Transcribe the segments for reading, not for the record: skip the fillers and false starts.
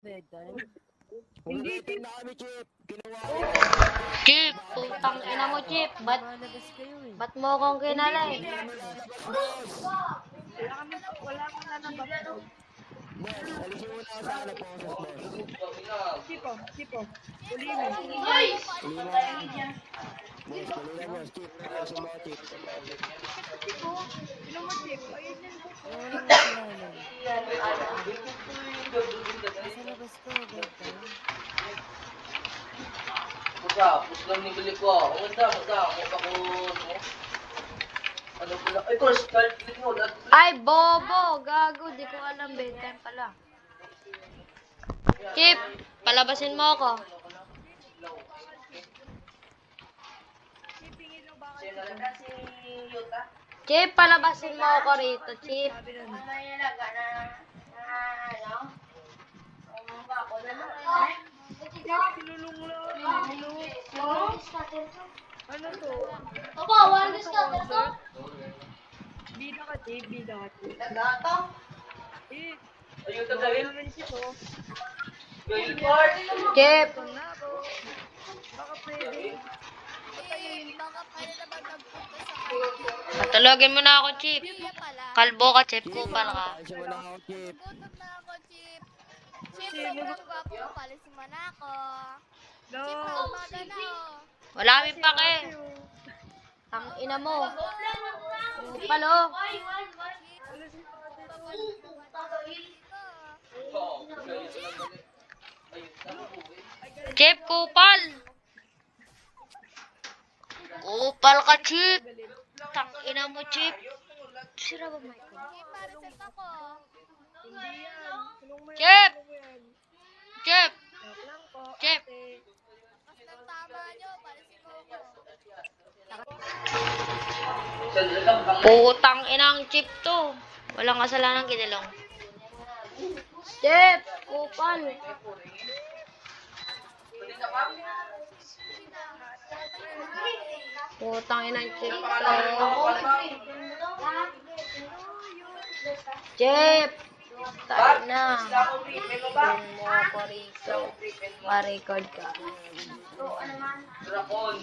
bedtime? Hindi, Chip. Na kami, Chip. Kinuha ko. Chip, putang ina mo, Chip. Lumalabas kayo eh. Ba't mo akong kinalay? Wala kang lalabas. Boss, alisin mo na ako sa ano po, boss. Tipo. Uli mo. Boss, dali na, boss. Chip, alisin mo ako, Chip. Sino mo, Chip? Ayun yan. Wala nang nakilala. Nasa labas ko, bedtime. Pus lang ni bili ko. Maganda. Ano pala? Ay, course, click mo. Ay, bobo! Gago, di ko alam. Bedtime pala. Chip, palabasin mo ako. Sino na si Yuta? Chip, palabasin mo ako rito, Chip. Sinulong lang. Ano to? Bida ka, Chip. Eh, Ay, Yuta gawin. naman si to. Record. Chip, Ito na ako. Baka pwede. patulogin mo na ako, Chip. Kalbo ka, Chip. Kupal ka. Alisin mo na ako, Chip. Gutom na ako, Chip. Chip, sobrang gwapo. Palisin mo na ako. No. Chip, umaga na, oh. Wala kami pake. Tang ina mo. Kupal, oh. Chip, kupal. Kupal ka, Chip. Tang ina mo, Chip. Sira ba mic ko? Chip, pariset ako. Chip! Chip! Chip! Mas ng tama nyo, palisin mo ako. Putang inang Chip to. Walang kasalanan kinilong. Chip! Kupal. Putang inang Chip to. Chip! Tayo na. Kung mo ako rito. Ma-record ka. Drakon.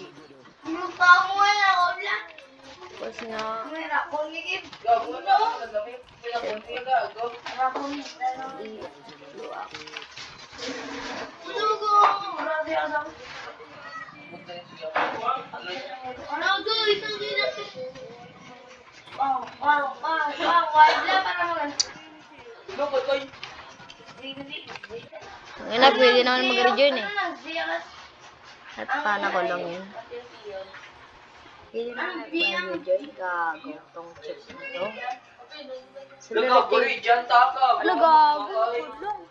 Tapos na. Gago na. Pinakon niya, gago. Lukot ko yun. Ngayon na, pwede naman mag-rejoin eh. At paano ko lang yun? Pwede naman mag-rejoin. Gago. Tong chips na to. Gago, Region, takap. Ano gago? Kulong.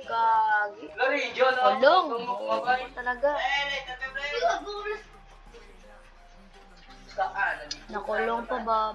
Gagi. Region, Kulong. Talaga. Nakulong pa baba.